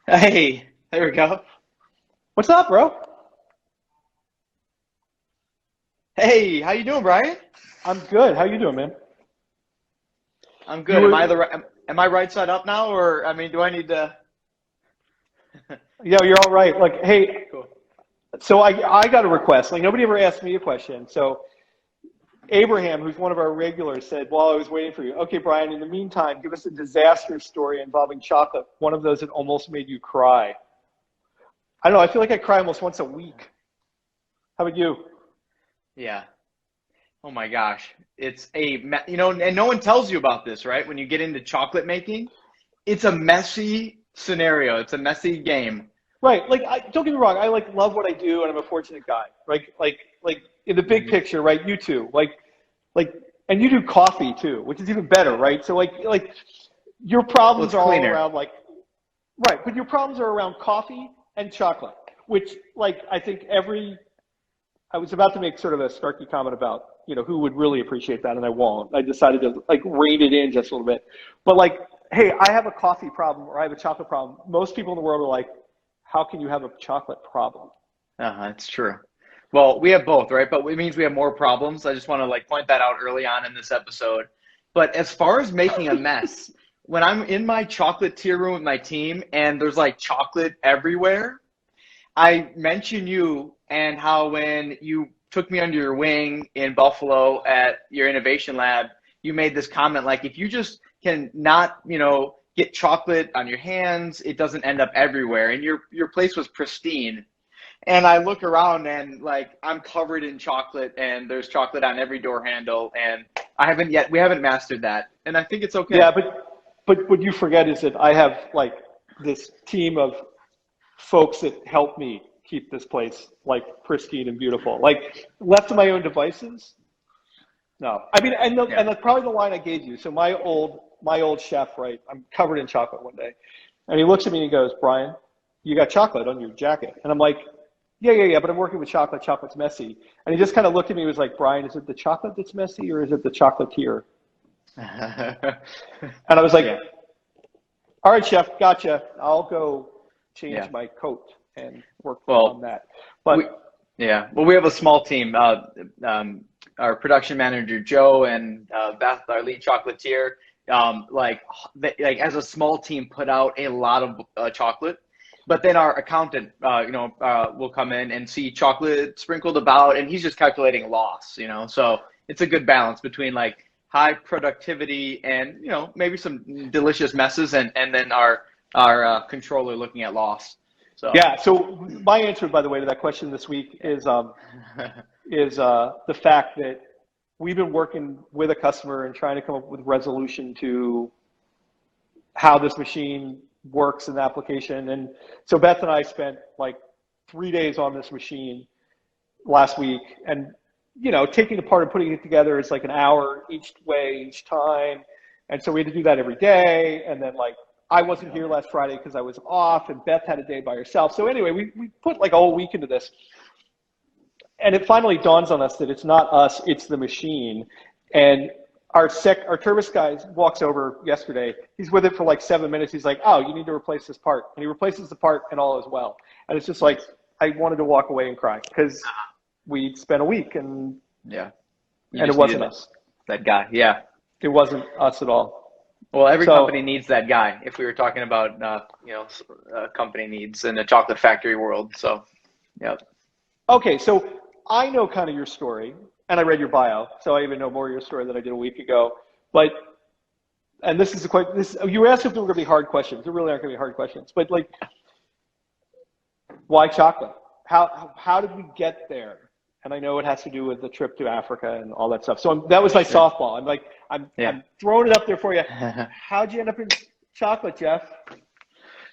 Hey, there we go. What's up, bro? Hey, how you doing, Brian? I'm good. How you doing, man? I'm You good. Am I were, the right, am I right side up now, or I mean, do I need to? yeah, you're all right. Like, hey, Cool. so I got a request. Like, nobody ever asked me a question. So Abraham, who's one of our regulars, said, while I was waiting for you, okay, Brian, in the meantime, give us a disaster story involving chocolate. One of those that almost made you cry. I don't know. I feel like I cry almost once a week. How about you? Yeah. Oh my gosh, and no one tells you about this, right? When you get into chocolate making, it's a messy scenario. It's a messy game. Right. Like, don't get me wrong. I like love what I do, and I'm a fortunate guy. Right. Like in the big Mhm. picture, right? You too. Like, and you do coffee too, which is even better, right? So like your Well, problems it's are all cleaner. around like, right? But your problems are around coffee and chocolate, which like I think every. I was about to make sort of a snarky comment about who would really appreciate that, and I won't. I decided to like rein it in just a little bit, but like, hey, I have a coffee problem or I have a chocolate problem. Most people in the world are like, how can you have a chocolate problem? It's true. Well, we have both, right? But it means we have more problems. I just want to like point that out early on in this episode. But as far as making a mess, when I'm in my chocolatier room with my team and there's like chocolate everywhere, I mention you and how when you took me under your wing in Buffalo at your innovation lab, you made this comment like if you just can not, get chocolate on your hands, it doesn't end up everywhere. And your place was pristine. And I look around and like I'm covered in chocolate and there's chocolate on every door handle and we haven't mastered that. And I think it's Yeah, okay. but what you forget is that I have like this team of folks that help me keep this place like pristine and beautiful. Like left to my own devices, no. I mean, Yeah. and that's probably the line I gave you. So my old chef, right? I'm covered in chocolate one day, and he looks at me and he goes, "Brian, you got chocolate on your jacket," and I'm like, "Yeah, yeah, yeah, but I'm working with chocolate. Chocolate's messy." And he just kind of looked at me and was like, "Brian, is it the chocolate that's messy or is it the chocolatier?" And I was like, Yeah. "All right, chef, gotcha. I'll go change Yeah. my coat and work on Well, that." we But yeah. Well, we have a small team. Our production manager Joe and Beth, our lead chocolatier, like as a small team, put out a lot of chocolate. But then our accountant, will come in and see chocolate sprinkled about, and he's just calculating loss. So it's a good balance between like high productivity and maybe some delicious messes, and then our controller looking at loss. So. yeah, so my answer, by the way, to that question this week is the fact that we've been working with a customer and trying to come up with resolution to how this machine works in the application. And so Beth and I spent like 3 days on this machine last week, and taking it apart and putting it together is like an hour each way each time. And so we had to do that every day. And then like I wasn't Yeah. here last Friday because I was off, and Beth had a day by herself. So anyway, we put like a whole week into this, and it finally dawns on us that it's not us, it's the machine. And our Turvis guy walks over yesterday. He's with it for like 7 minutes. He's like, "Oh, you need to replace this part," and he replaces the part, and all is well. And it's just like Nice. I wanted to walk away and cry because we spent a week, and Yeah. You and it just needed wasn't that, us. that guy. Yeah. It wasn't us at all. Well, every company So needs that guy. If we were talking about, company needs in the chocolate factory world. So, yeah. okay, so I know kind of your story, and I read your bio, so I even know more of your story than I did a week ago. But and this is a question. This you were asked if there were going to be hard questions. There really aren't going to be hard questions. But like, why chocolate? How did we get there? And I know it has to do with the trip to Africa and all that stuff. So that was my Sure. softball. I'm like, I'm Yeah. I'm throwing it up there for you. How'd you end up in chocolate, Jeff?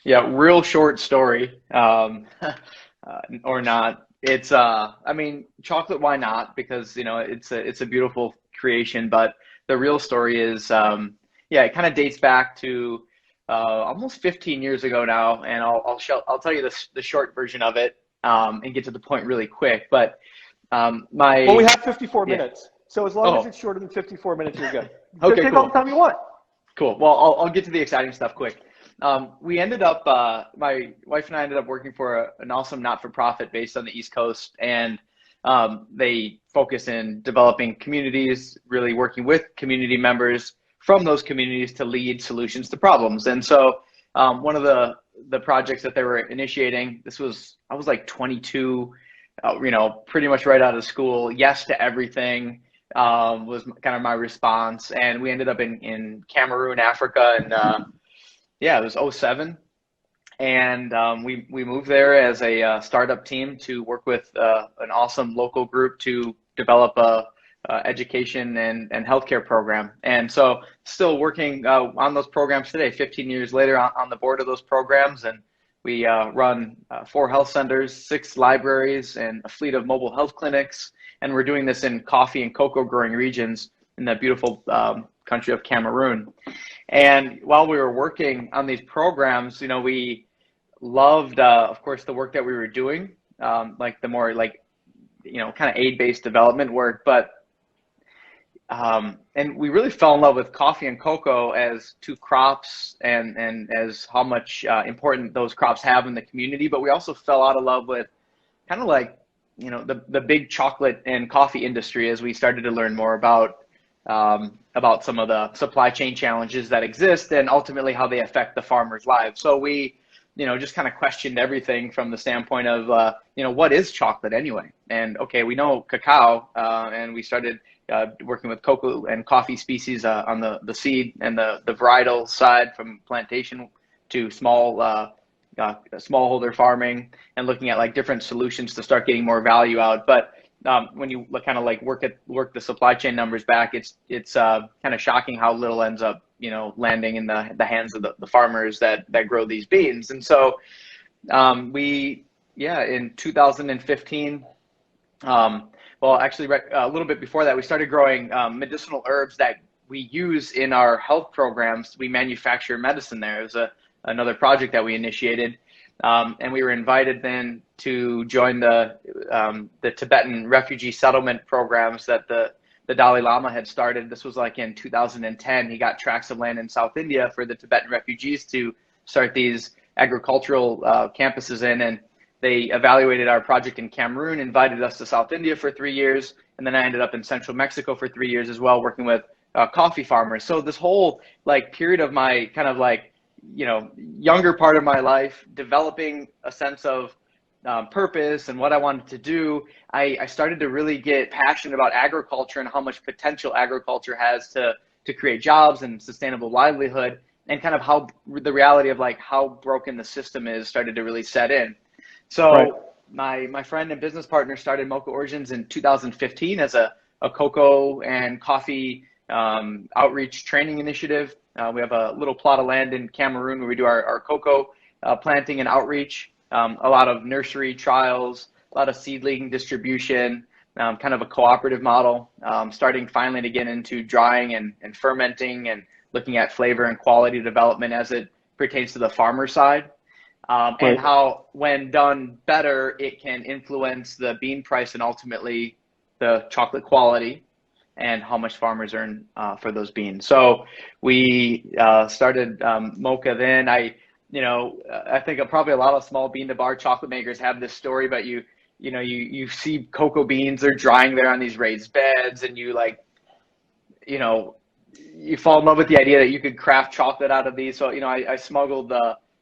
Yeah. Real short story. Or not. I mean, chocolate, why not? Because, it's a beautiful creation, but the real story is, yeah, it kind of dates back to almost 15 years ago now, and I'll tell you the short version of it, and get to the point really quick. But Well, we my have 54 yeah. minutes, so as long as Oh, it's shorter than 54 minutes, you're good. okay, Take all the cool. time you want. Cool. Well, I'll get to the exciting stuff quick. We ended up, my wife and I ended up working for an awesome not-for-profit based on the East Coast, and they focus in developing communities, really working with community members from those communities to lead solutions to problems. And so one of the projects that they were initiating, I was like 22, pretty much right out of school. Yes to everything was kind of my response, and we ended up in Cameroon, Africa, and yeah, it was '07. And we moved there as a startup team to work with an awesome local group to develop a education and healthcare program. And so still working on those programs today, 15 years later on the board of those programs. And we run 4 health centers, 6 libraries, and a fleet of mobile health clinics. And we're doing this in coffee and cocoa growing regions in the beautiful country of Cameroon. And while we were working on these programs, we loved, of course, the work that we were doing, like the more kind of aid-based development work. But and we really fell in love with coffee and cocoa as 2 crops and as how much important those crops have in the community. But we also fell out of love with kind of like, the big chocolate and coffee industry as we started to learn more about some of the supply chain challenges that exist and ultimately how they affect the farmers' lives. So we, just kind of questioned everything from the standpoint of, what is chocolate anyway? And okay, we know cacao, and we started working with cocoa and coffee species on the seed and the varietal side from plantation to smallholder farming, and looking at like different solutions to start getting more value out. But when you kind of like work the supply chain numbers back, it's kind of shocking how little ends up landing in the hands of the farmers that grow these beans. And so in 2015, well, actually a little bit before that, we started growing medicinal herbs that we use in our health programs. We manufacture medicine there. It was another project that we initiated. And we were invited then to join the Tibetan refugee settlement programs that the Dalai Lama had started. This was like in 2010. He got tracts of land in South India for the Tibetan refugees to start these agricultural campuses in. And they evaluated our project in Cameroon, invited us to South India for 3 years. And then I ended up in central Mexico for 3 years as well, working with coffee farmers. So this whole like period of my kind of like, younger part of my life, developing a sense of purpose and what I wanted to do, I started to really get passionate about agriculture and how much potential agriculture has to create jobs and sustainable livelihood, and kind of how the reality of like how broken the system is started to really set in. So my friend and business partner started Moka Origins in 2015 as a cocoa and coffee outreach training initiative. We have a little plot of land in Cameroon where we do our cocoa planting and outreach, a lot of nursery trials, a lot of seedling distribution, kind of a cooperative model, starting finally to get into drying and fermenting and looking at flavor and quality development as it pertains to the farmer side, and how, when done better, it can influence the bean price and ultimately the chocolate quality and how much farmers earn for those beans. So we started Moka then. I think probably a lot of small bean to bar chocolate makers have this story, but you see cocoa beans, they're drying there on these raised beds, and you fall in love with the idea that you could craft chocolate out of these. So, I smuggled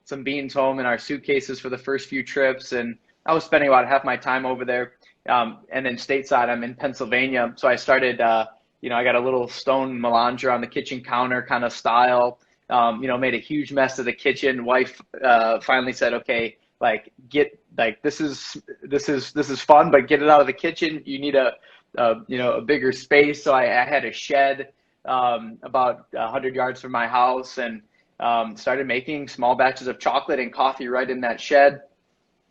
some beans home in our suitcases for the first few trips, and I was spending about half my time over there. And then stateside, I'm in Pennsylvania. So I started, I got a little stone melanger on the kitchen counter kind of style, made a huge mess of the kitchen. Wife finally said, okay, this is fun, but get it out of the kitchen. You need a bigger space. So I had a shed about 100 yards from my house, and started making small batches of chocolate and coffee right in that shed.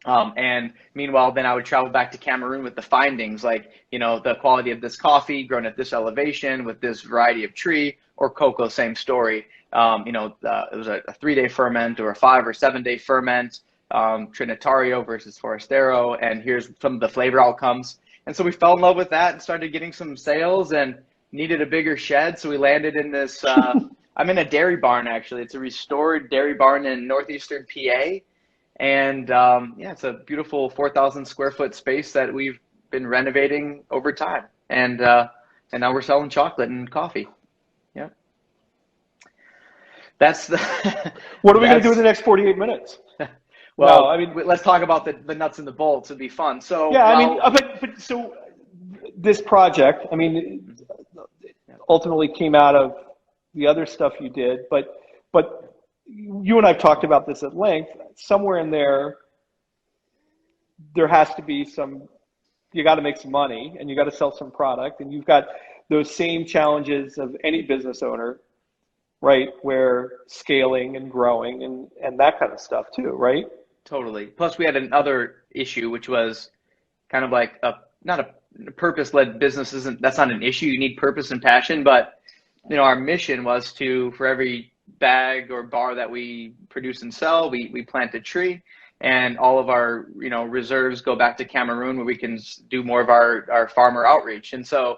And meanwhile, then I would travel back to Cameroon with the findings, the quality of this coffee grown at this elevation with this variety of tree, or cocoa, same story. It was a 3-day ferment or a 5 or 7-day ferment, Trinitario versus Forastero, and here's some of the flavor outcomes. And so we fell in love with that and started getting some sales and needed a bigger shed. So we landed in this I'm in a dairy barn actually. It's a restored dairy barn in northeastern PA, and yeah, it's a beautiful 4,000 square foot space that we've been renovating over time, and now we're selling chocolate and coffee. Yeah, that's the What are we going to do in the that's next 48 minutes? No, I well. mean, Let's talk about the nuts and the bolts. It'd be fun. So, yeah, I mean, well, but so this project, I mean, ultimately came out of the other stuff you did, but you and I've talked about this at length. Somewhere in there, there has to be some. You got to make some money, and you got to sell some product, and you've got those same challenges of any business owner, right? Where scaling and growing and that kind of stuff too, right? totally. Plus, we had another issue, which was kind of like a not a purpose-led business isn't that's not an issue. You need purpose and passion, but our mission was to for every bag or bar that we produce and sell, we plant a tree, and all of our reserves go back to Cameroon where we can do more of our farmer outreach. And so,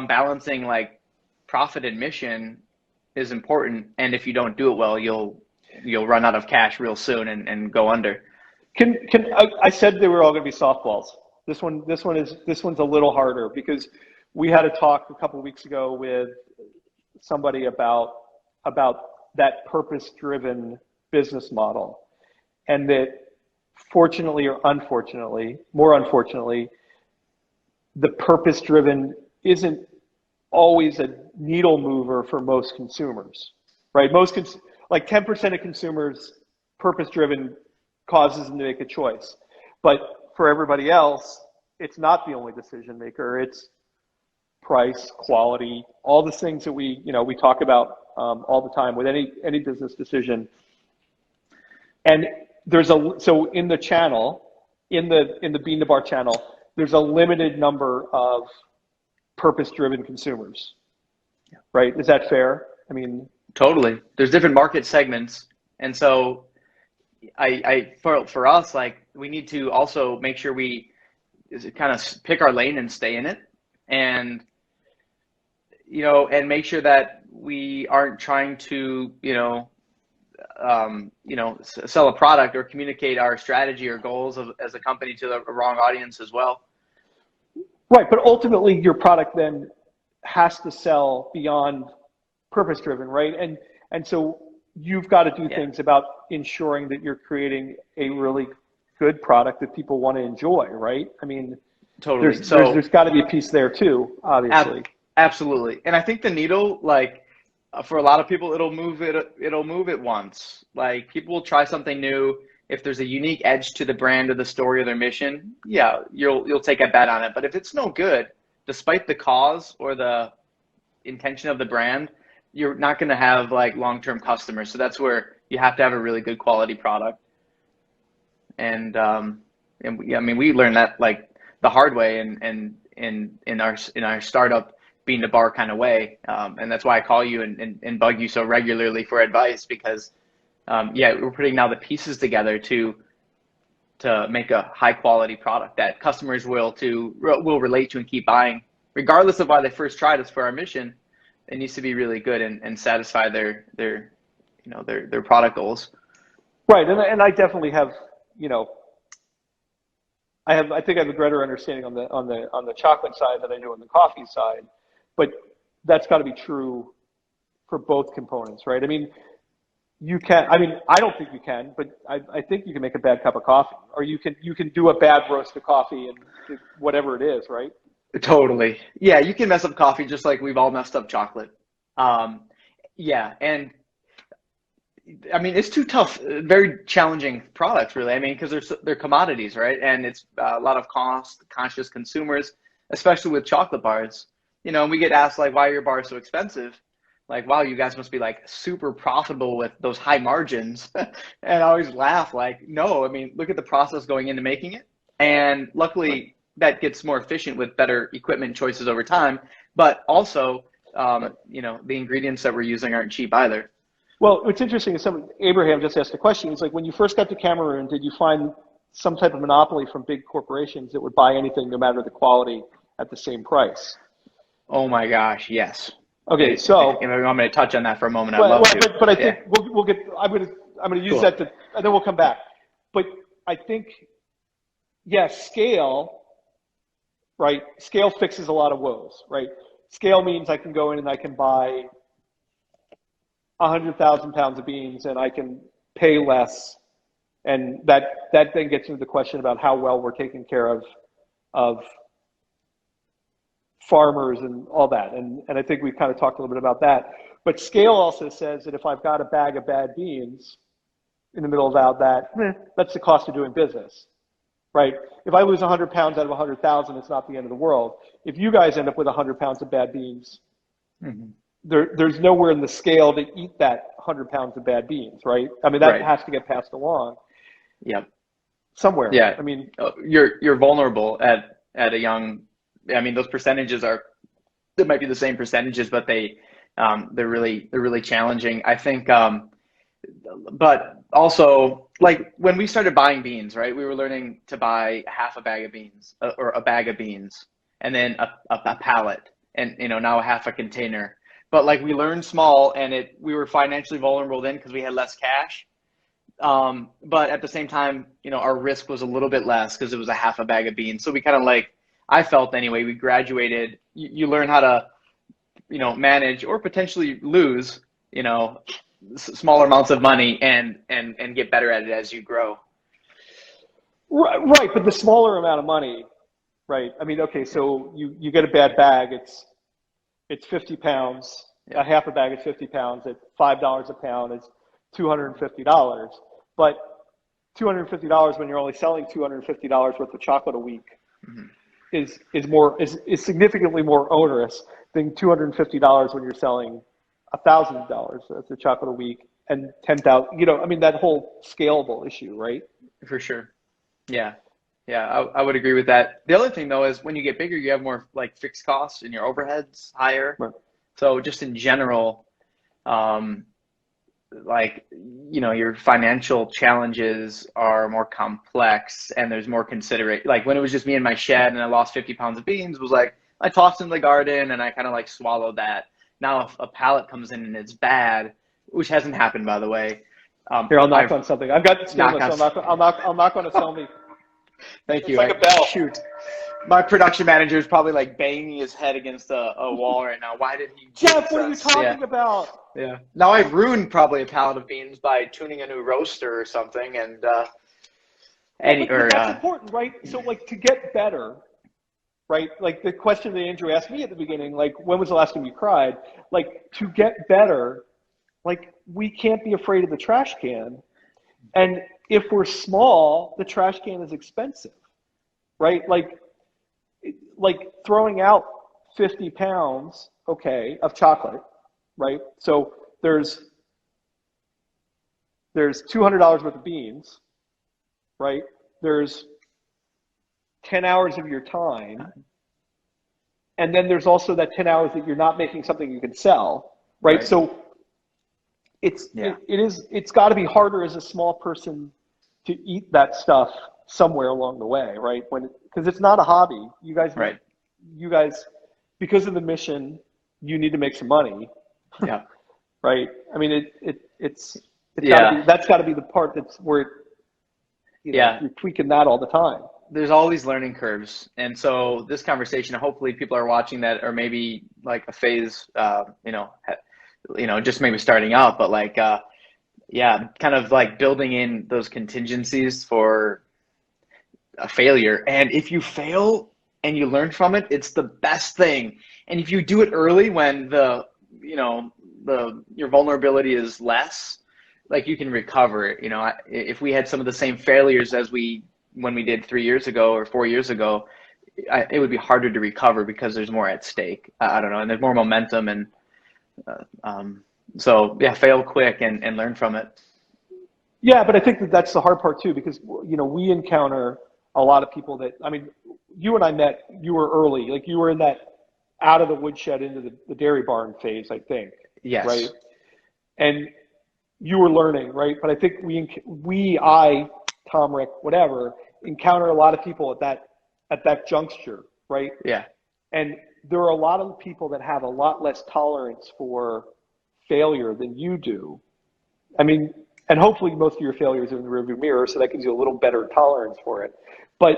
balancing like profit and mission is important. And if you don't do it well, you'll run out of cash real soon and go under. I said they were all going to be softballs. This one's a little harder because we had a talk a couple of weeks ago with somebody about that purpose-driven business model, and that fortunately or unfortunately, more unfortunately, the purpose-driven isn't always a needle mover for most consumers, right? Like 10% of consumers, purpose-driven causes them to make a choice, but for everybody else, it's not the only decision maker. It's price, quality, all the things that we talk about all the time with any business decision. And so in the channel, in the Bean to Bar channel, there's a limited number of purpose-driven consumers, right? Is that fair? I mean, Totally. There's different market segments, and so for us, like we need to also make sure we kind of pick our lane and stay in it, and and make sure that we aren't trying to sell a product or communicate our strategy or goals as a company to the wrong audience as well. right. But ultimately, your product then has to sell beyond purpose-driven, right? And so you've got to do things about ensuring that you're creating a really good product that people want to enjoy, right? I mean, Totally. there's got to be a piece there too, obviously. Absolutely. And I think the needle, like for a lot of people, it'll move it once. Like people will try something new. If there's a unique edge to the brand or the story or their mission, yeah, you'll take a bet on it. But if it's no good, despite the cause or the intention of the brand, you're not going to have like long-term customers. So that's where you have to have a really good quality product. And I mean, we learned that like the hard way and in our startup Bean to Bar kind of way. And that's why I call you and bug you so regularly for advice because we're putting now the pieces together to make a high quality product that customers will relate to and keep buying, regardless of why they first tried us for our mission. It needs to be really good and satisfy their product goals. Right, and I definitely have, I think I have a greater understanding on the chocolate side than I do on the coffee side, but that's got to be true for both components, right? I mean, I don't think you can, but I think you can make a bad cup of coffee, or you can do a bad roast of coffee and whatever it is, right? Totally. Yeah, you can mess up coffee just like we've all messed up chocolate. Yeah, and I mean it's too tough. Very challenging products, really. I mean, because they're commodities, right? And it's a lot of cost-conscious consumers, especially with chocolate bars. And we get asked like, "Why are your bars so expensive?" Like, wow, you guys must be like super profitable with those high margins. And I always laugh like, no, I mean, look at the process going into making it. And luckily that gets more efficient with better equipment choices over time. But also, the ingredients that we're using aren't cheap either. Well, what's interesting is Abraham just asked a question. He's like, when you first got to Cameroon, did you find some type of monopoly from big corporations that would buy anything no matter the quality at the same price? Oh my gosh, yes. Okay, If so you want me to touch on that for a moment, I'd well, love to. but I Yeah, think we'll get. I'm gonna use cool. that to, and then we'll come back. But I think, yes, scale, right? Scale fixes a lot of woes, right? Scale means I can go in and I can buy 100,000 pounds of beans and I can pay less, and that then gets into the question about how well we're taking care of farmers and all that. And I think we've kind of talked a little bit about that. But scale also says that if I've got a bag of bad beans in the middle of all that, that's the cost of doing business, right? If I lose 100 pounds out of 100,000, it's not the end of the world. If you guys end up with 100 pounds of bad beans, Mm-hmm. there's nowhere in the scale to eat that 100 pounds of bad beans, right? I mean, that Right. has to get passed along Yep. somewhere. Yeah. I mean, You're vulnerable at a young. I mean, those percentages are. They might be the same percentages, but they're really challenging. I think. But also, like when we started buying beans, right? We were learning to buy half a bag of beans or a bag of beans, and then a pallet, and now a half a container. But like we learned small, and we were financially vulnerable then because we had less cash. But at the same time, our risk was a little bit less because it was a half a bag of beans. So we kind of like, I felt anyway, we graduated. You learn how to, manage or potentially lose, smaller amounts of money and get better at it as you grow. right, but the smaller amount of money, right? I mean, okay, so you get a bad bag, it's 50 pounds. Yeah. A half a bag is 50 pounds. At $5 a pound, it's $250. But $250 when you're only selling $250 worth of chocolate a week Mm-hmm. is significantly more onerous than $250 when you're selling $1,000 worth of chocolate a week and 10,000. I mean, that whole scalable issue, right? For sure. Yeah. Yeah, I would agree with that. The other thing though is when you get bigger, you have more like fixed costs and your overheads higher. Right. So just in general, like, your financial challenges are more complex and there's more considerate. Like when it was just me in my shed and I lost 50 pounds of beans, was like, I tossed in the garden and I kind of like swallowed that. Now if a pallet comes in and it's bad, which hasn't happened by the way. Here, I'll knock I've on something. I've got stainless, so I'll knock on a cell. Thank It's you. like a bell. Shoot. My production manager is probably like banging his head against a wall right now. Why did he Jeff, jinx what are you us? talking about? Yeah. Now I've ruined probably a pallet of beans by tuning a new roaster or something, and But that's important, right? So, like, to get better, right? Like the question that Andrew asked me at the beginning, like, when was the last time you cried? Like, to get better, like, we can't be afraid of the trash can. And if we're small, the trash can is expensive, right? Like throwing out 50 pounds, okay, of chocolate, right? So there's $200 worth of beans, right? There's 10 hours of your time. And then there's also that 10 hours that you're not making something you can sell, right? So it's got to be harder as a small person to eat that stuff somewhere along the way, right? Because it's not a hobby. You guys, because of the mission, you need to make some money. Yeah. Right. I mean, that's got to be the part that's where you're tweaking that all the time. There's all these learning curves, and so this conversation, hopefully, people are watching that, or maybe like a phase, just maybe starting out, but like, kind of like building in those contingencies for a failure. And if you fail and you learn from it, it's the best thing. And if you do it early when your vulnerability is less, like you can recover it. If we had some of the same failures when we did 3 years ago or 4 years ago, it would be harder to recover because there's more at stake. I don't know, and there's more momentum, and fail quick and learn from it. Yeah, but I think that's the hard part too, because we encounter a lot of people that, I mean, you and I met, you were early, like you were in that out of the woodshed into the dairy barn phase, I think. Yes. Right. And you were learning, right? But I think Tom, Rick, whatever, encounter a lot of people at that juncture, right? Yeah. And there are a lot of people that have a lot less tolerance for failure than you do. I mean, and hopefully most of your failures are in the rearview mirror, so that gives you a little better tolerance for it. But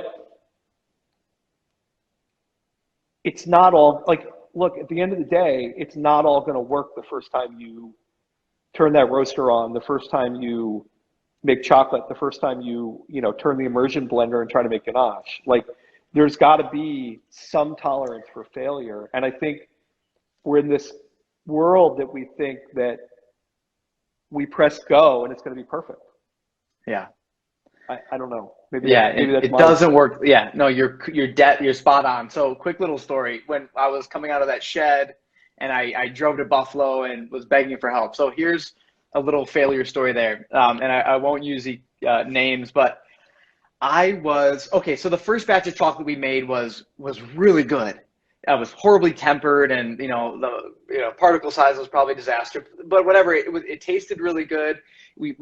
it's not all, like, look, at the end of the day, it's not all going to work the first time you turn that roaster on, the first time you make chocolate, the first time you turn the immersion blender and try to make ganache. Like, there's got to be some tolerance for failure. And I think we're in this world that we think that we press go and it's going to be perfect. Yeah. I don't know. Maybe Yeah, maybe that's it doesn't work. Yeah, no, you're spot on. So quick little story. When I was coming out of that shed and I drove to Buffalo and was begging for help. So here's a little failure story there. And I won't use the names, but so the first batch of chocolate we made was really good. It was horribly tempered, and the particle size was probably disaster. But whatever, it tasted really good. We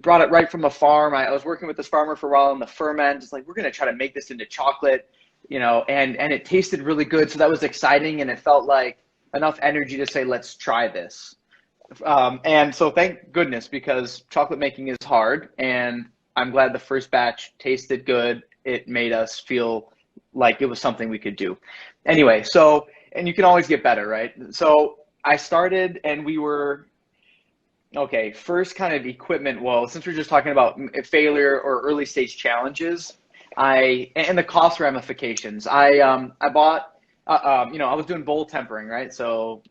brought it right from a farm. I was working with this farmer for a while in the ferment. It's like, we're gonna try to make this into chocolate, and it tasted really good. So that was exciting, and it felt like enough energy to say, let's try this. And so thank goodness, because chocolate making is hard, and I'm glad the first batch tasted good. It made us feel like it was something we could do. Anyway, so, and you can always get better, right? So I started, and we were, okay, first kind of equipment. Well, since we're just talking about failure or early stage challenges, and the cost ramifications, I bought, I was doing bowl tempering, right? So,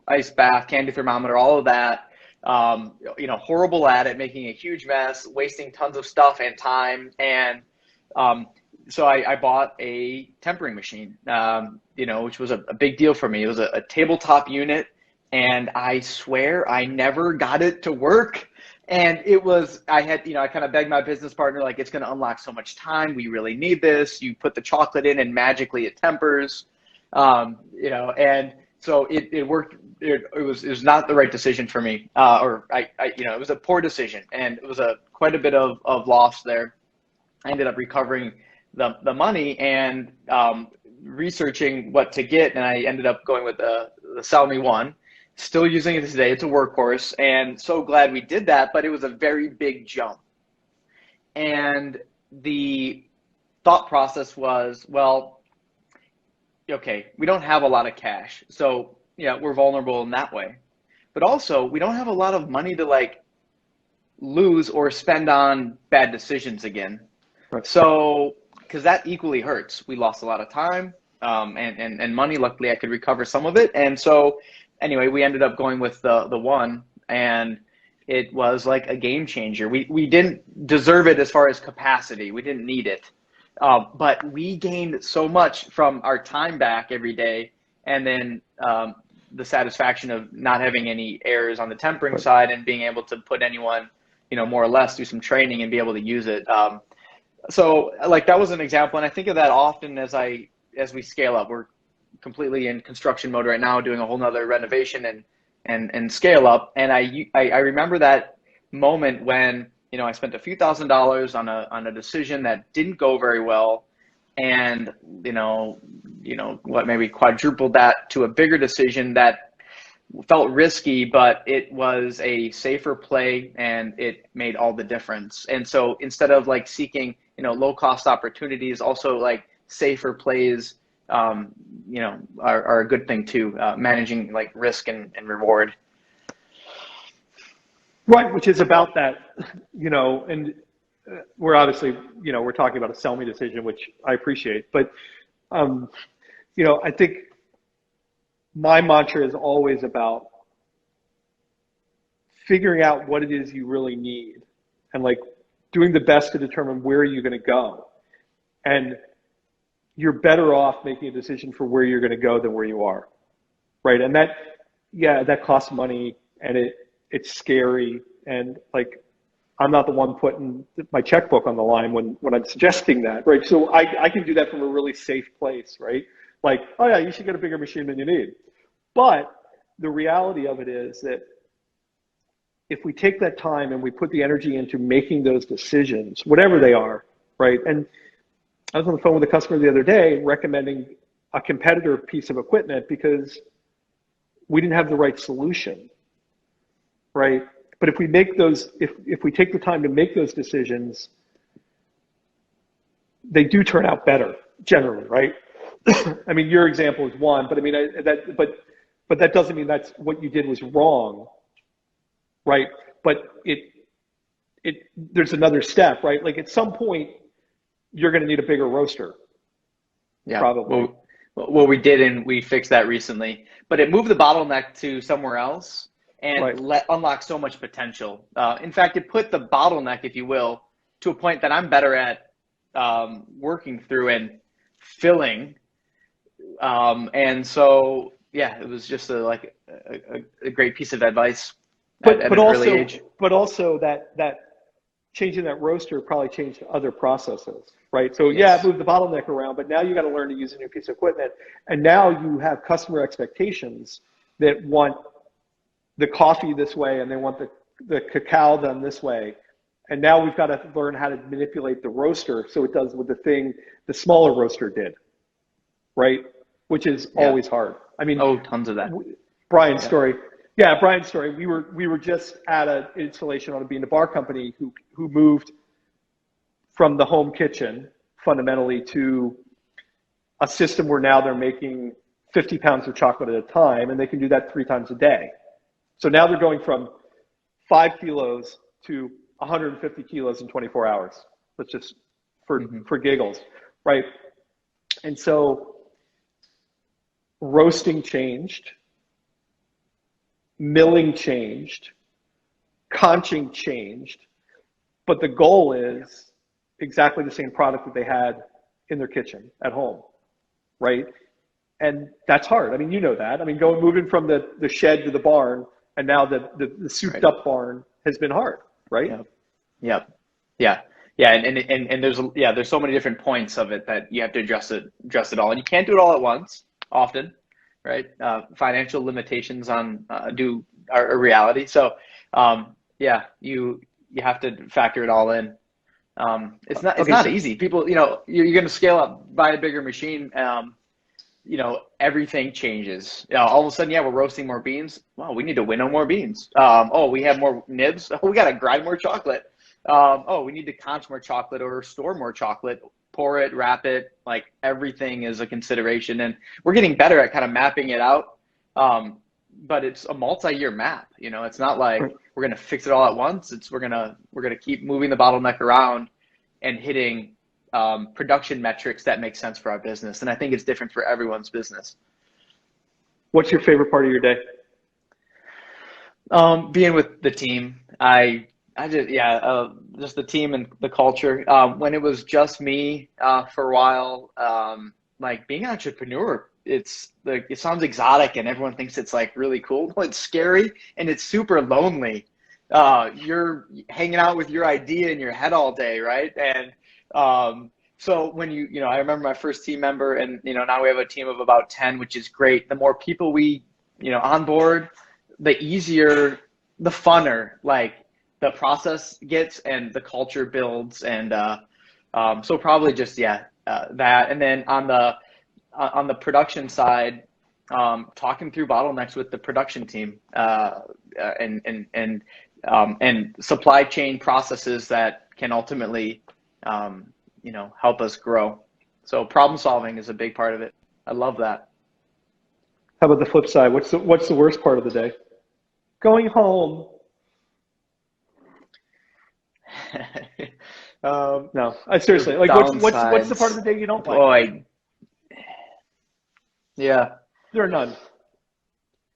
ice bath, candy thermometer, all of that, horrible at it, making a huge mess, wasting tons of stuff and time. And, so I bought a tempering machine, which was a big deal for me. It was a tabletop unit, and I swear I never got it to work. And I kind of begged my business partner, like, it's going to unlock so much time. We really need this. You put the chocolate in and magically it tempers, and so it worked. It was not the right decision for me, it was a poor decision, and it was quite a bit of loss there. I ended up recovering the money and researching what to get, and I ended up going with the Xiaomi One. Still using it today. It's a workhorse, and so glad we did that, but it was a very big jump. And the thought process was, well, okay, we don't have a lot of cash, so we're vulnerable in that way. But also, we don't have a lot of money to like lose or spend on bad decisions again. Right. So, because that equally hurts. We lost a lot of time and money. Luckily, I could recover some of it. And so, anyway, we ended up going with the One, and it was like a game changer. We didn't deserve it as far as capacity. We didn't need it. But we gained so much from our time back every day, and then the satisfaction of not having any errors on the tempering side and being able to put anyone, more or less do some training and be able to use it. So like that was an example, and I think of that often as we scale up. We're completely in construction mode right now, doing a whole nother renovation and scale up. And I remember that moment when I spent a few $1,000s on a decision that didn't go very well, and maybe quadrupled that to a bigger decision that felt risky, but it was a safer play, and it made all the difference. And so instead of like seeking low cost opportunities, also like safer plays are a good thing too, managing like risk and reward. Right, which is about that, and we're obviously, we're talking about a sell me decision, which I appreciate, but, I think my mantra is always about figuring out what it is you really need and like doing the best to determine where you're going to go. And you're better off making a decision for where you're going to go than where you are. Right. And that costs money, and it's scary. And like, I'm not the one putting my checkbook on the line when I'm suggesting that. Right. So I can do that from a really safe place. Right. Like, oh yeah, you should get a bigger machine than you need. But the reality of it is that if we take that time and we put the energy into making those decisions, whatever they are, right? And I was on the phone with a customer the other day recommending a competitor piece of equipment because we didn't have the right solution, right? But if we make those, if we take the time to make those decisions, they do turn out better generally, right? I mean, your example is one, but I mean but that doesn't mean that's what you did was wrong, right? But there's another step, right? Like at some point, you're going to need a bigger roaster, Yeah. probably. Well, we did, and we fixed that recently. But it moved the bottleneck to somewhere else and Right. unlock so much potential. In fact, it put the bottleneck, if you will, to a point that I'm better at working through and filling. And so, yeah, it was just a great piece of advice But at but an early also age. but also that changing that roaster probably changed other processes, right? So yeah, it Yes. moved the bottleneck around, but now you got to learn to use a new piece of equipment, and now you have customer expectations that want the coffee this way, and they want the cacao done this way, and now we've got to learn how to manipulate the roaster so it does what the smaller roaster did, right? Which is Yeah. always hard. I mean, Oh, tons of that. Brian's Yeah. story. Yeah, Brian's story. We were just at an installation on a bean to bar company who moved from the home kitchen fundamentally to a system where now they're making 50 pounds of chocolate at a time, and they can do that 3 times a day. So now they're going from 5 kilos to 150 kilos in 24 hours. Let's just Hmm. for giggles, right? And so roasting changed, milling changed, conching changed, but the goal is exactly the same product that they had in their kitchen at home, right? And that's hard. I mean, you know that. I mean, moving from the shed to the barn, and now the souped Right. up barn has been hard, right? Yeah. Yeah. Yeah. Yeah. And there's so many different points of it that you have to address it all. And you can't do it all at once often, right? Financial limitations are a reality. So, yeah, you have to factor it all in. It's Okay, not so easy. People, you're going to scale up, buy a bigger machine. Everything changes. All of a sudden, yeah, we're roasting more beans. Well, we need to winnow more beans. Oh, we have more nibs. Oh, we got to grind more chocolate. Oh, we need to conch more chocolate or store more chocolate, pour it, wrap it. Like everything is a consideration, and we're getting better at kind of mapping it out. But it's a multi-year map. It's not like we're gonna fix it all at once. We're gonna keep moving the bottleneck around and hitting production metrics that make sense for our business. And I think it's different for everyone's business. what's your favorite part of your day? Being with the team, I just, yeah, just the team and the culture. When it was just me for a while, like being an entrepreneur, it's like it sounds exotic and everyone thinks it's like really cool. No, it's scary and it's super lonely. You're hanging out with your idea in your head all day, right? And so when I remember my first team member, and now we have a team of about 10, which is great. The more people we onboard, the easier, the funner, like the process gets and the culture builds. And so probably just, yeah, that. And then on the production side, talking through bottlenecks with the production team, and supply chain processes that can ultimately, help us grow. So problem solving is a big part of it. I love that. How about the flip side? What's the worst part of the day? Going home. No, The seriously. Like, what's the part of downsides, the day you don't like? boy, yeah. There are none.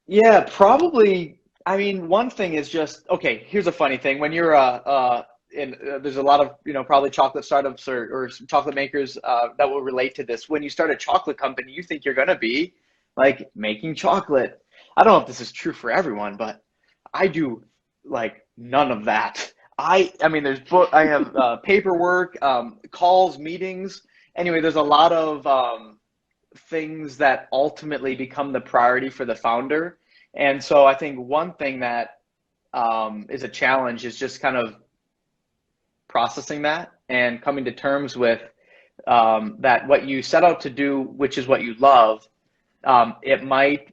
Yeah, probably. I mean, one thing is just okay. Here's a funny thing: when you're there's a lot of probably chocolate startups or chocolate makers that will relate to this. When you start a chocolate company, you think you're gonna be like making chocolate. I don't know if this is true for everyone, but I do like none of that. I mean, I have paperwork, calls, meetings. Anyway, there's a lot of things that ultimately become the priority for the founder. And so I think one thing that is a challenge is just kind of processing that and coming to terms with that what you set out to do, which is what you love, it might,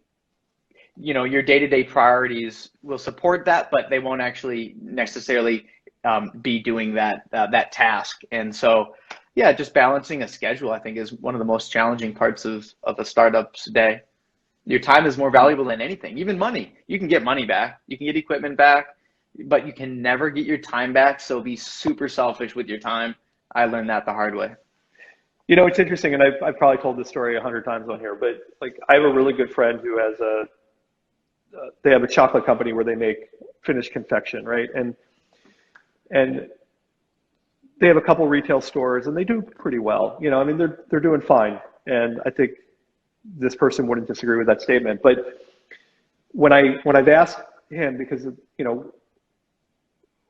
your day-to-day priorities will support that, but they won't actually necessarily be doing that task. And so, yeah, just balancing a schedule, I think, is one of the most challenging parts of a startup's day. Your time is more valuable than anything, even money. You can get money back, you can get equipment back, but you can never get your time back. So be super selfish with your time. I learned that the hard way. It's interesting, and I've probably told this story 100 times on here, but like I have a really good friend who has they have a chocolate company where they make finished confection, right? And they have a couple retail stores, and they do pretty well. I mean, they're doing fine, and I think this person wouldn't disagree with that statement. But when I've asked him, because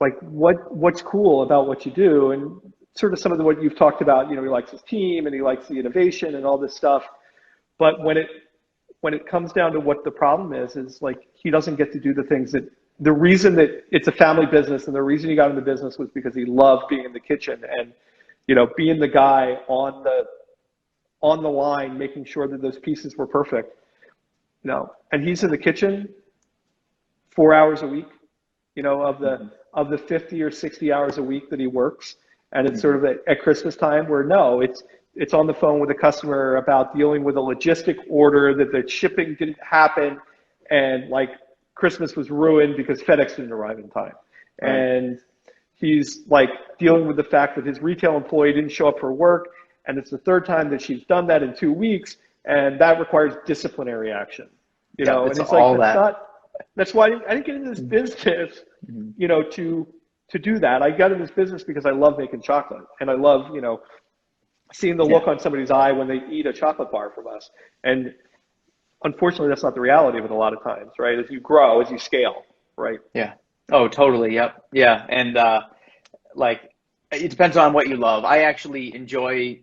like what's cool about what you do, and sort of some of what you've talked about, he likes his team and he likes the innovation and all this stuff. But when it comes down to what the problem is like he doesn't get to do the things that the reason that it's a family business, and the reason he got into business was because he loved being in the kitchen and being the guy on the line, making sure that those pieces were perfect. And he's in the kitchen 4 hours a week, of the 50 or 60 hours a week that he works. And it's sort of at Christmas time where it's on the phone with a customer about dealing with a logistic order that the shipping didn't happen, and like Christmas was ruined because FedEx didn't arrive in time. Right. And he's like dealing with the fact that his retail employee didn't show up for work, and it's the third time that she's done that in 2 weeks, and that requires disciplinary action. And it's all like that's why I didn't get into this business, to do that. I got in this business because I love making chocolate, and I love, seeing the look on somebody's eye when they eat a chocolate bar from us. And unfortunately, that's not the reality of it a lot of times, right? As you grow, as you scale, right? Yeah. Oh, totally. Yep. Yeah. And like, it depends on what you love. I actually enjoy,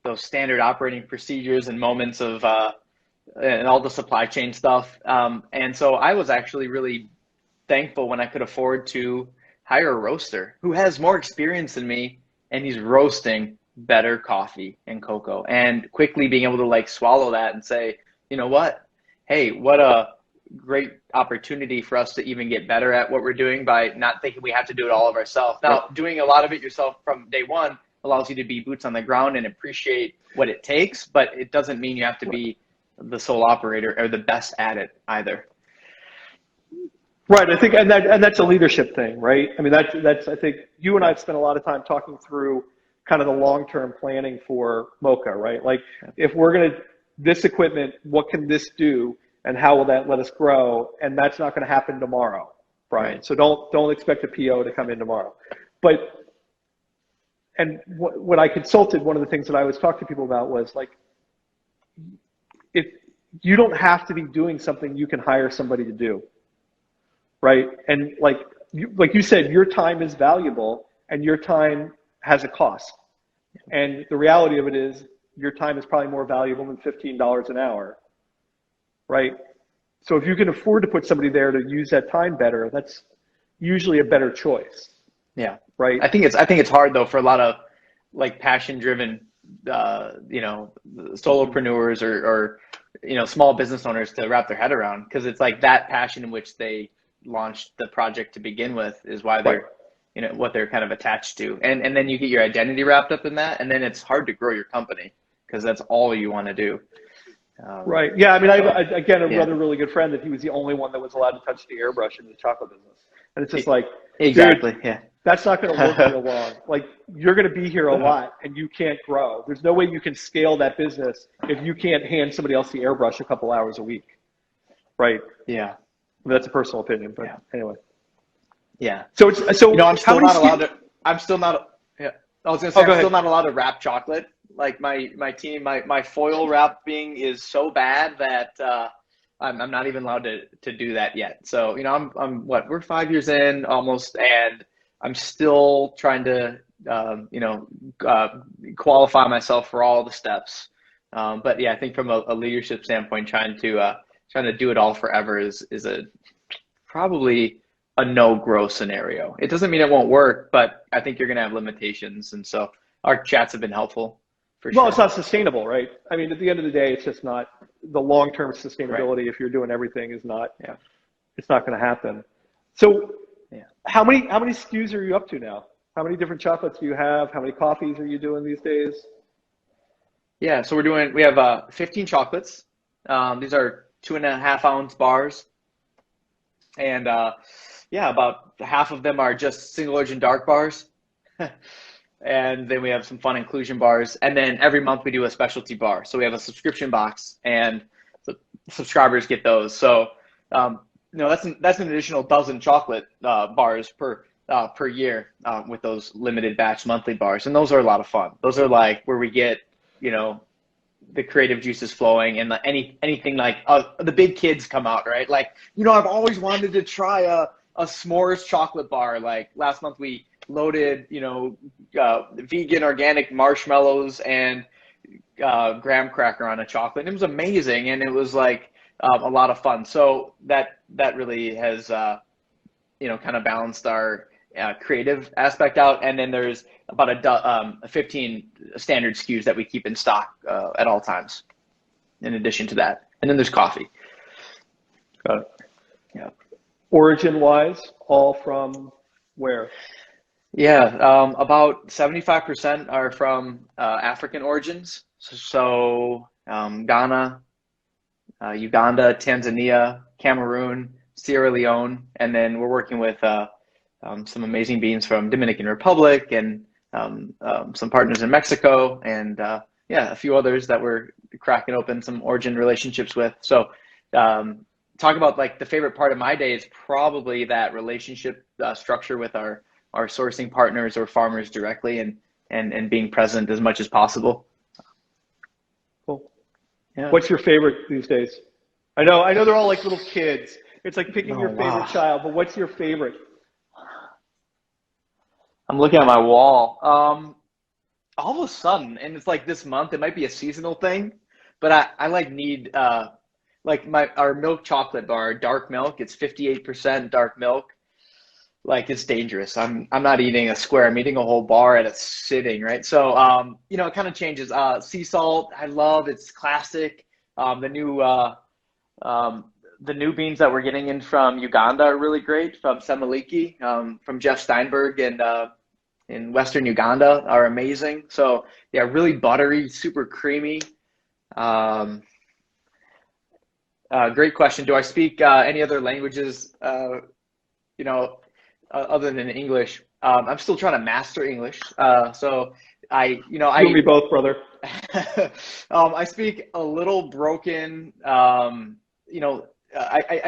those standard operating procedures and moments of, and all the supply chain stuff. And so I was actually really thankful when I could afford to hire a roaster who has more experience than me, and he's roasting better coffee and cocoa, and quickly being able to like swallow that and say, you know what? Hey, what a great opportunity for us to even get better at what we're doing by not thinking we have to do it all of ourselves. Now, doing a lot of it yourself from day one allows you to be boots on the ground and appreciate what it takes, but it doesn't mean you have to be the sole operator or the best at it either. Right. I think, and that's a leadership thing, right? I mean, that's, I think you and I have spent a lot of time talking through kind of the long-term planning for Moka, right? Like if we're this equipment, what can this do, and how will that let us grow? And that's not going to happen tomorrow, Brian. Right. So don't expect a PO to come in tomorrow. And what I consulted, one of the things that I always talk to people about was like, if you don't have to be doing something, you can hire somebody to do. Right. And like you said, your time is valuable, and your time has a cost. And the reality of it is your time is probably more valuable than $15 an hour. Right. So if you can afford to put somebody there to use that time better, that's usually a better choice. Yeah. Right. I think it's hard though for a lot of like passion driven, solopreneurs or small business owners to wrap their head around, because it's like that passion in which they launched the project to begin with is why they're what they're kind of attached to, and then you get your identity wrapped up in that, and then it's hard to grow your company because that's all you want to do. Right. Yeah. I mean, again, another really good friend that he was the only one that was allowed to touch the airbrush in the chocolate business, and it's just like exactly, dude, yeah, that's not going to work real long. Like you're going to be here a lot, and you can't grow. There's no way you can scale that business if you can't hand somebody else the airbrush a couple hours a week. Right. Yeah. That's a personal opinion, but anyway. Yeah. So I'm still not allowed to. I'm still not. Yeah. I was gonna say I'm still not allowed to wrap chocolate. Like my team, my foil wrapping is so bad that I'm not even allowed to do that yet. So we're 5 years in almost, and I'm still trying to qualify myself for all the steps. But yeah, I think from a leadership standpoint, trying to do it all forever is probably a no grow scenario. It doesn't mean it won't work, but I think you're going to have limitations. And so our chats have been helpful for Well, it's sure. not sustainable, right? I mean, at the end of the day, it's just not the long-term Right. sustainability. If you're doing everything, is not, Yeah. it's not going to happen. So, Yeah. how many SKUs are you up to now? How many different chocolates do you have? How many coffees are you doing these days? Yeah. So we have 15 chocolates. These are 2.5 ounce bars. And yeah, about half of them are just single origin dark bars. And then we have some fun inclusion bars. And then every month we do a specialty bar. So we have a subscription box, and the subscribers get those. So that's an additional dozen chocolate bars per year with those limited batch monthly bars, and those are a lot of fun. Those are like where we get you know the creative juices flowing, and anything like the big kids come out, right? Like, I've always wanted to try a s'mores chocolate bar. Like last month we loaded vegan organic marshmallows and graham cracker on a chocolate, and it was amazing, and it was like a lot of fun. So that really has kind of balanced our creative aspect out. And then there's about 15 standard SKUs that we keep in stock at all times in addition to that. And then there's coffee. Got it. Yeah. Origin-wise, all from where? Yeah, about 75% are from African origins. So Ghana, Uganda, Tanzania, Cameroon, Sierra Leone, and then we're working with some amazing beans from Dominican Republic, and some partners in Mexico, and a few others that we're cracking open some origin relationships with. So talk about like the favorite part of my day is probably that relationship structure with our sourcing partners or farmers directly, and being present as much as possible. Cool. Yeah. What's your favorite these days? I know they're all like little kids. It's like picking Oh, your favorite wow. child, but what's your favorite? I'm looking at my wall. All of a sudden, and it's like this month, it might be a seasonal thing, but I like need like our milk chocolate bar, dark milk. It's 58% dark milk. Like, it's dangerous. I'm not eating a square. I'm eating a whole bar at a sitting, right? So it kind of changes. Sea salt, I love. It's classic. The new the new beans that we're getting in from Uganda are really great. From Semaliki, from Jeff Steinberg, and in Western Uganda are amazing. So yeah, really buttery, super creamy. Um, Great question. Do I speak any other languages? You know, Other than English. I'm still trying to master English. So You and me both, brother. I speak a little broken. I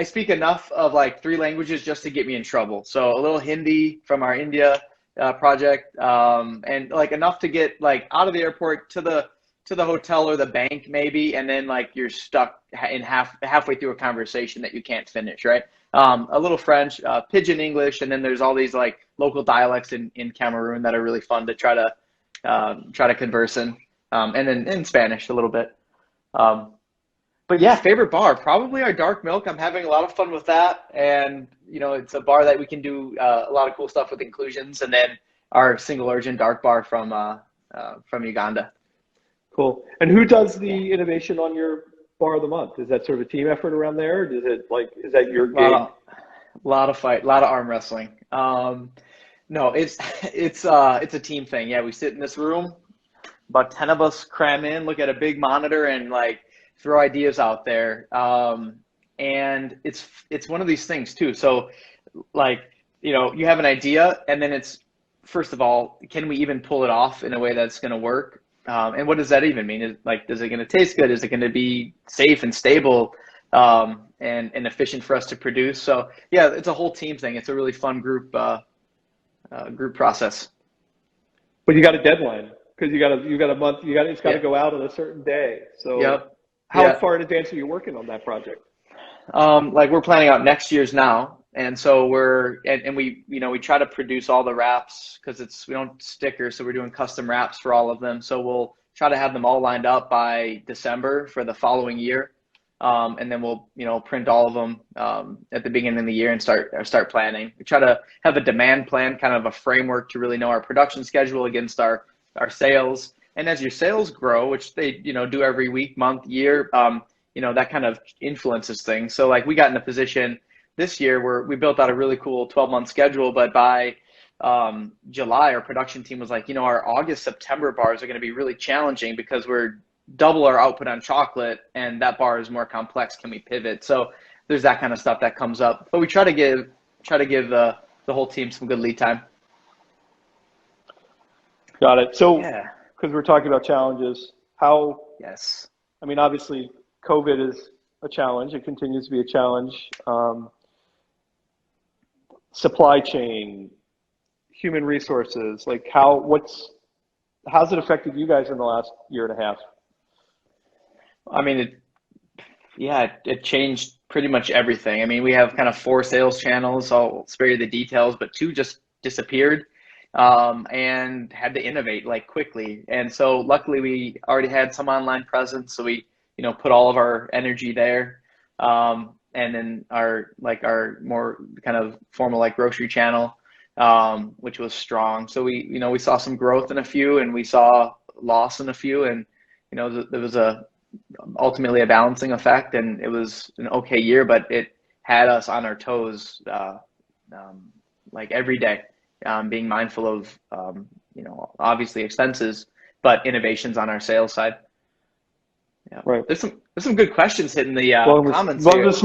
speak enough of like three languages just to get me in trouble. So a little Hindi from our India project, and like enough to get like out of the airport to the hotel or the bank maybe, and then like you're stuck in halfway through a conversation that you can't finish, right? A little French, Pidgin English, and then there's all these like local dialects in Cameroon that are really fun to try to converse in, and then in Spanish a little bit. But yeah, favorite bar, probably our dark milk. I'm having a lot of fun with that, and it's a bar that we can do a lot of cool stuff with inclusions, and then our single origin dark bar from Uganda. Cool. And who does Yeah. the innovation on your bar of the month? Is that sort of a team effort around there? Or is that your A lot gig? of a lot of arm wrestling. No, it's a team thing. Yeah, we sit in this room, about 10 of us cram in, look at a big monitor, and like throw ideas out there. And it's one of these things too. So like, you have an idea, and then it's, first of all, can we even pull it off in a way that's going to work? And what does that even mean? Is it going to taste good? Is it going to be safe and stable, and efficient for us to produce? So yeah, it's a whole team thing. It's a really fun group process. But you got a deadline because you got a month. It's got to Yeah. go out on a certain day. So Yep. how Yeah. far in advance are you working on that project? Like we're planning out next year's now. And so we try to produce all the wraps because we don't sticker, so we're doing custom wraps for all of them. So we'll try to have them all lined up by December for the following year, and then we'll print all of them at the beginning of the year and start planning. We try to have a demand plan, kind of a framework to really know our production schedule against our our sales. And as your sales grow, which they, do every week, month, year, that kind of influences things. So like we got in a position this year where we built out a really cool 12-month schedule, but by July, our production team was like, our August, September bars are going to be really challenging because we're double our output on chocolate and that bar is more complex. Can we pivot? So there's that kind of stuff that comes up, but we try to give the whole team some good lead time. Got it. So, Yeah. because we're talking about challenges, how, Yes. I mean, obviously COVID is a challenge. It continues to be a challenge. Supply chain, human resources, like how's it affected you guys in the last year and a half? I mean, it changed pretty much everything. I mean, we have kind of 4 sales channels. I'll spare you the details, but 2 just disappeared, and had to innovate like quickly. And so luckily we already had some online presence. So we, put all of our energy there. And then our more kind of formal like grocery channel, which was strong. So we saw some growth in a few and we saw loss in a few, and, there was ultimately a balancing effect, and it was an okay year, but it had us on our toes, like every day, being mindful of, obviously expenses, but innovations on our sales side. Yeah. Right. There's some good questions hitting the comments welcome here. to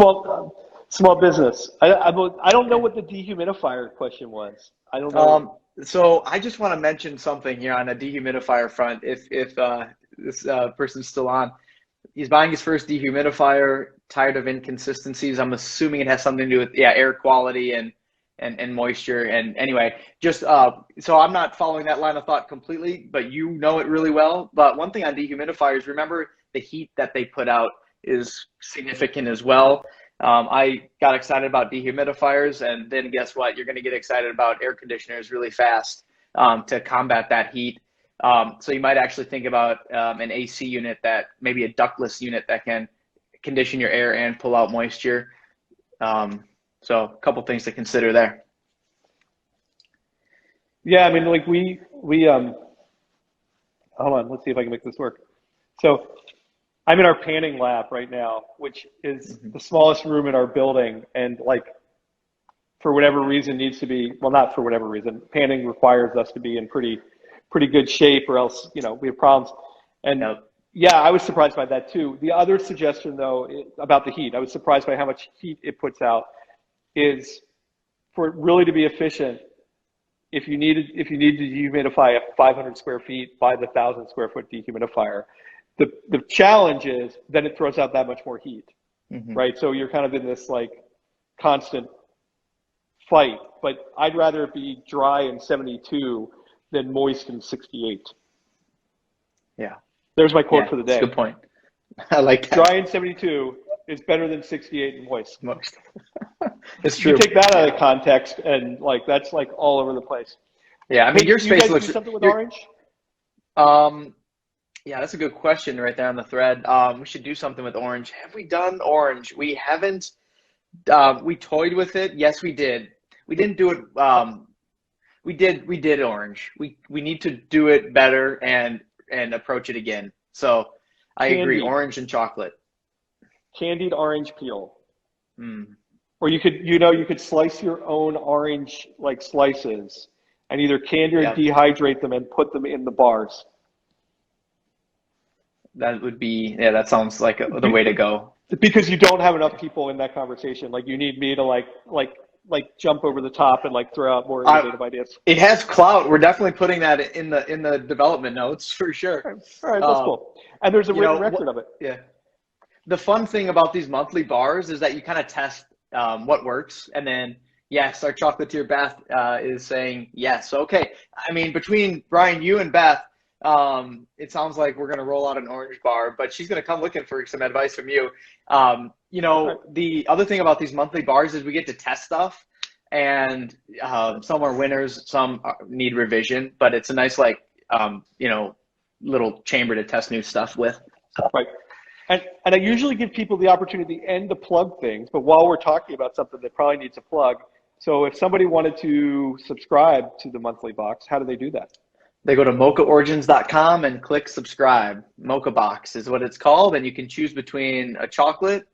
small business. I don't know what the dehumidifier question was. I don't know. So I just want to mention something here on a dehumidifier front. If this person's still on, he's buying his first dehumidifier, tired of inconsistencies. I'm assuming it has something to do with air quality and moisture. And anyway, just so I'm not following that line of thought completely, but you know it really well. But one thing on dehumidifiers, remember the heat that they put out is significant as well. I got excited about dehumidifiers, and then guess what? You're going to get excited about air conditioners really fast to combat that heat. So you might actually think about an AC unit, maybe a ductless unit that can condition your air and pull out moisture. So a couple things to consider there. Yeah, I mean, like we hold on, let's see if I can make this work. So I'm in our panning lab right now, which is the smallest room in our building, and like for whatever reason needs to be, well, not for whatever reason, panning requires us to be in pretty good shape, or else, we have problems. And yeah, I was surprised by that too. The other suggestion though, about the heat, I was surprised by how much heat it puts out, is for it really to be efficient, if you need to dehumidify a 500 square feet by the 1,000 square foot dehumidifier, the challenge is then it throws out that much more heat, right? So you're kind of in this like constant fight, but I'd rather it be dry in 72 than moist in 68. Yeah. There's my quote for the day. That's a good point. I like that. Dry in 72 is better than 68 and moist. It's true. You take that out of context and like that's like all over the place. Yeah, I mean, your space you guys looks. Do something with orange? Yeah, that's a good question right there on the thread. We should do something with orange. Have we done orange? We haven't. We toyed with it. Yes, we did. We didn't do it. We did orange. We need to do it better and approach it again. So I agree. Orange and chocolate. Candied orange peel. Or you could slice your own orange like slices and either candy or dehydrate them and put them in the bars. That would be, that sounds like the way to go. Because you don't have enough people in that conversation. Like you need me to like jump over the top and like throw out more innovative ideas. It has clout. We're definitely putting that in the development notes for sure. All right, that's cool. And there's a written record of it. Yeah. The fun thing about these monthly bars is that you kind of test what works, and then yes, our chocolatier Beth is saying yes. So, okay, I mean, between Brian, you and Beth, it sounds like we're going to roll out an orange bar, but she's going to come looking for some advice from you. The other thing about these monthly bars is we get to test stuff, and some are winners, some need revision, but it's a nice little chamber to test new stuff with. Right. And I usually give people the opportunity at the end to plug things, but while we're talking about something that probably needs a plug, so if somebody wanted to subscribe to the monthly box, how do they do that? They go to mokaorigins.com and click subscribe. Mocha Box is what it's called, and you can choose between a chocolate,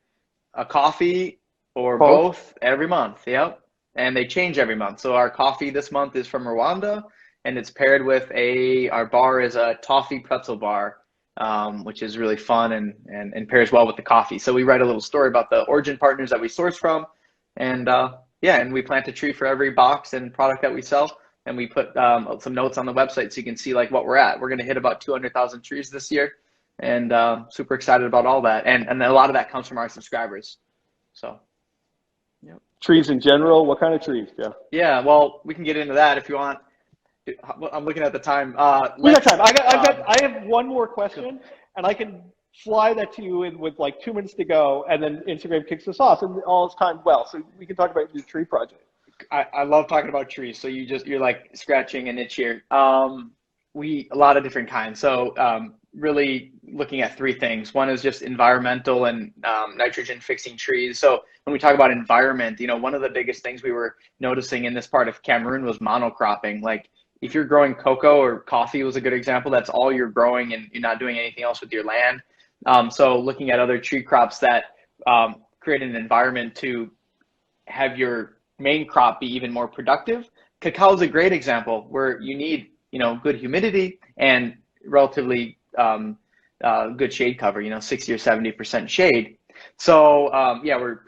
a coffee, or Both. both every month. Yep. And they change every month. So our coffee this month is from Rwanda, and it's paired with our bar is a toffee pretzel bar, which is really fun and pairs well with the coffee. So we write a little story about the origin partners that we source from, and yeah, and we plant a tree for every box and product that we sell. And we put some notes on the website so you can see like what we're at. We're going to hit about 200,000 trees this year, and super excited about all that. And a lot of that comes from our subscribers. So, yep. Trees in general, what kind of trees, Jeff? Yeah, well, we can get into that if you want. I'm looking at the time. We got time. I have one more question, and I can fly that to you in with like 2 minutes to go, and then Instagram kicks us off, and all is timed well. So we can talk about your tree project. I love talking about trees. So you're like scratching an itch here. A lot of different kinds. So really looking at three things. One is just environmental and nitrogen fixing trees. So when we talk about environment, one of the biggest things we were noticing in this part of Cameroon was monocropping. Like if you're growing cocoa or coffee was a good example, that's all you're growing and you're not doing anything else with your land. So looking at other tree crops that create an environment to have your main crop be even more productive. Cacao is a great example where you need, good humidity and relatively good shade cover, 60 or 70% shade. So yeah, we're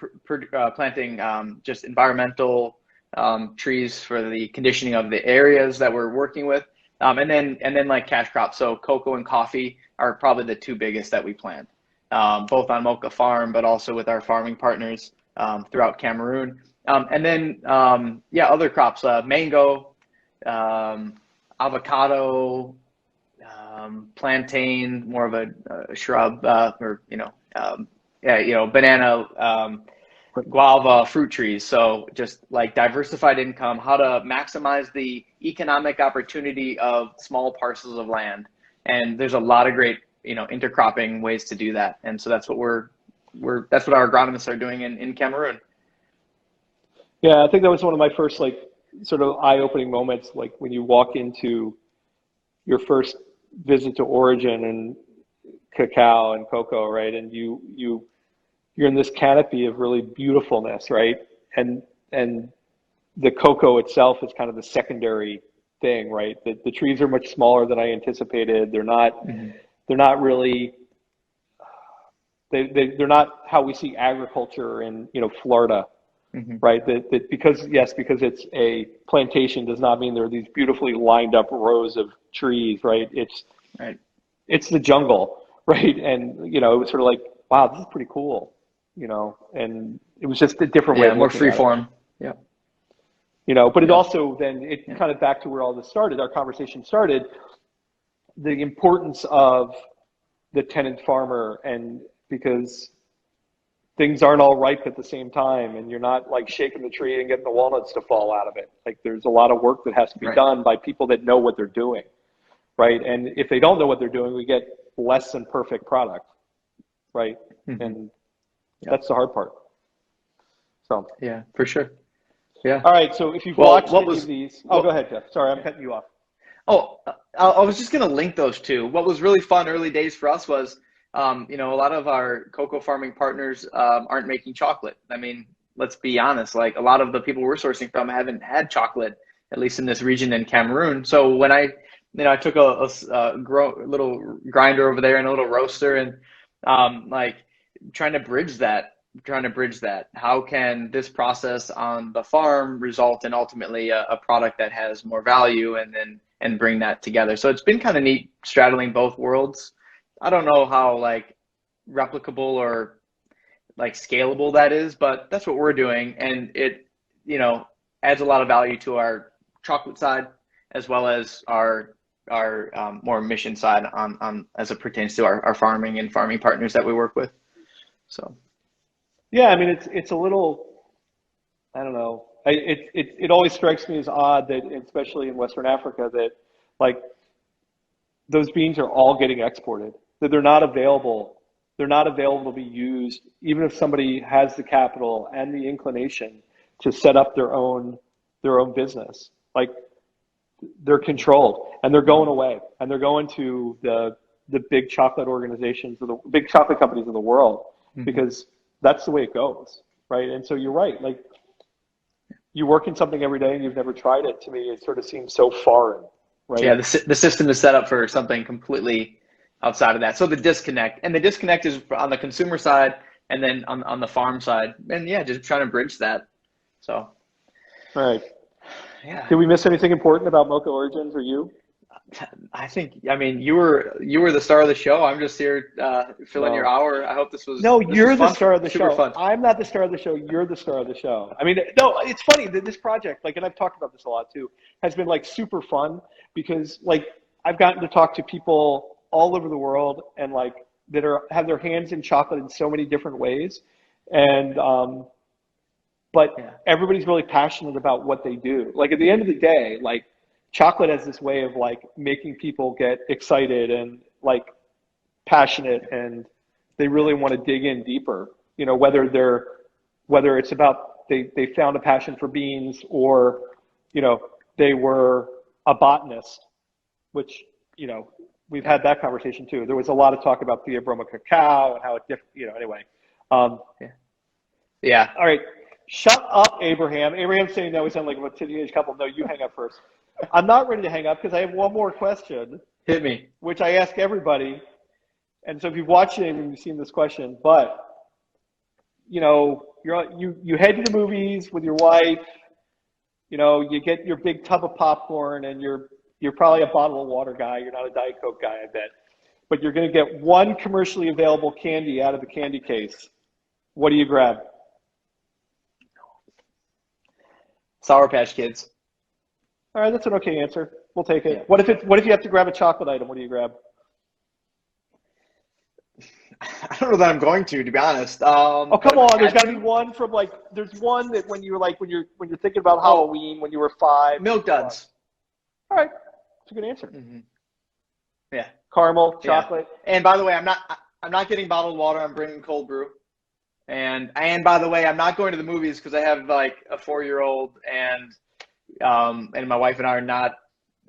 planting just environmental trees for the conditioning of the areas that we're working with. And then like cash crops. So cocoa and coffee are probably the two biggest that we plant, both on Moka Farm, but also with our farming partners throughout Cameroon. And then, yeah, other crops, mango, avocado, plantain, more of a shrub, or, banana, guava, fruit trees. So just like diversified income, how to maximize the economic opportunity of small parcels of land. And there's a lot of great, intercropping ways to do that. And so that's what that's what our agronomists are doing in Cameroon. Yeah, I think that was one of my first sort of eye-opening moments, like when you walk into your first visit to Origin and cacao and cocoa, right? And you're in this canopy of really beautifulness, right? And the cocoa itself is kind of the secondary thing, right? The trees are much smaller than I anticipated. They're not really they're not how we see agriculture in Florida. Mm-hmm. Right. That because it's a plantation does not mean there are these beautifully lined up rows of trees. Right. It's the jungle. Right. And, it was sort of like, wow, this is pretty cool. And it was just a different way. More free form. Yeah. But it also then kind of back to where all this started, our conversation started, the importance of the tenant farmer, and because things aren't all ripe at the same time, and you're not like shaking the tree and getting the walnuts to fall out of it. Like there's a lot of work that has to be done by people that know what they're doing, right? And if they don't know what they're doing, we get less than perfect product, right? Mm-hmm. And that's the hard part. So yeah, for sure. Yeah. All right. So if you've watched any of these, go ahead, Jeff. Sorry, I'm cutting you off. Oh, I was just going to link those two. What was really fun early days for us was, a lot of our cocoa farming partners aren't making chocolate. I mean, let's be honest, like a lot of the people we're sourcing from haven't had chocolate, at least in this region in Cameroon. So when I took a little grinder over there and a little roaster and trying to bridge that. How can this process on the farm result in ultimately a product that has more value and bring that together? So it's been kind of neat straddling both worlds. I don't know how replicable or scalable that is, but that's what we're doing. And it, adds a lot of value to our chocolate side, as well as our more mission side on as it pertains to our farming and farming partners that we work with. So. Yeah. I mean, it's a little, I don't know. It always strikes me as odd that, especially in Western Africa, that those beans are all getting exported. That they're not available. They're not available to be used, even if somebody has the capital and the inclination to set up their own business. they're controlled, and they're going away, and they're going to the big chocolate organizations, or the big chocolate companies in the world, because that's the way it goes, right? And so you're right. Like, you work in something every day and you've never tried it. To me, it sort of seems so foreign, right? Yeah, the system is set up for something completely outside of that. So the disconnect is on the consumer side, and then on the farm side, and yeah, just trying to bridge that. So, All right. yeah. Did we miss anything important about Moka Origins, or you? I mean, you were the star of the show. I'm just here filling your hour. I hope this was You're the fun, star of the super show. fun. I'm not the star of the show. You're the star of the show. I mean, no, it's funny that this project, like, and I've talked about this a lot too, has been like super fun, because like I've gotten to talk to people all over the world, and like that have their hands in chocolate in so many different ways, and but everybody's really passionate about what they do. Like, at the end of the day, like, chocolate has this way of like making people get excited and like passionate, and they really want to dig in deeper, you know, whether it's about they found a passion for beans, or, you know, they were a botanist, which, you know, we've had that conversation too. There was a lot of talk about Theobroma cacao and how it different, you know, anyway. Yeah. All right. Shut up, Abraham. Abraham's saying no. We sound like a teenage couple. No, you hang up first. I'm not ready to hang up because I have one more question. Hit me. Which I ask everybody. And so if you've watched it, you've seen this question. But, you know, you head to the movies with your wife. You know, you get your big tub of popcorn, and you're probably a bottle of water guy. You're not a Diet Coke guy, I bet. But you're going to get one commercially available candy out of the candy case. What do you grab? Sour Patch Kids. All right, that's an okay answer. We'll take it. Yeah. What if you have to grab a chocolate item? What do you grab? I don't know that I'm going to be honest. Oh, come on! There's got to be one from like. There's one that when you're thinking about Halloween when you were 5. Milk Duds. All right, that's a good answer. Mm-hmm. Yeah. Caramel, chocolate. Yeah. And by the way, I'm not getting bottled water. I'm bringing cold brew. And by the way, I'm not going to the movies because I have like a 4-year-old, and my wife and I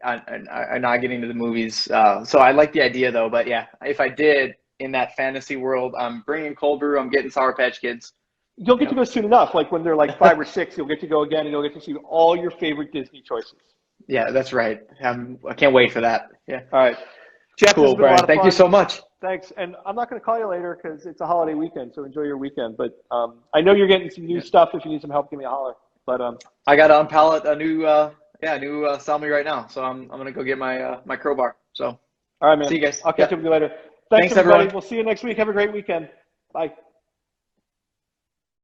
are not getting to the movies. So I like the idea though. But yeah, if I did in that fantasy world, I'm bringing cold brew. I'm getting Sour Patch Kids. You'll get to go soon enough. Like when they're like 5 or 6, you'll get to go again, and you'll get to see all your favorite Disney choices. Yeah, that's right. I can't wait for that. Yeah. All right. Jeff, cool, Brian. Thank you so much. Thanks. And I'm not going to call you later because it's a holiday weekend, so enjoy your weekend. But I know you're getting some new stuff. If you need some help, give me a holler. But I got to unpallet a new salmi right now, so I'm going to go get my crowbar. So all right, man. See you guys. I'll catch up with you later. Thanks everybody. We'll see you next week. Have a great weekend. Bye.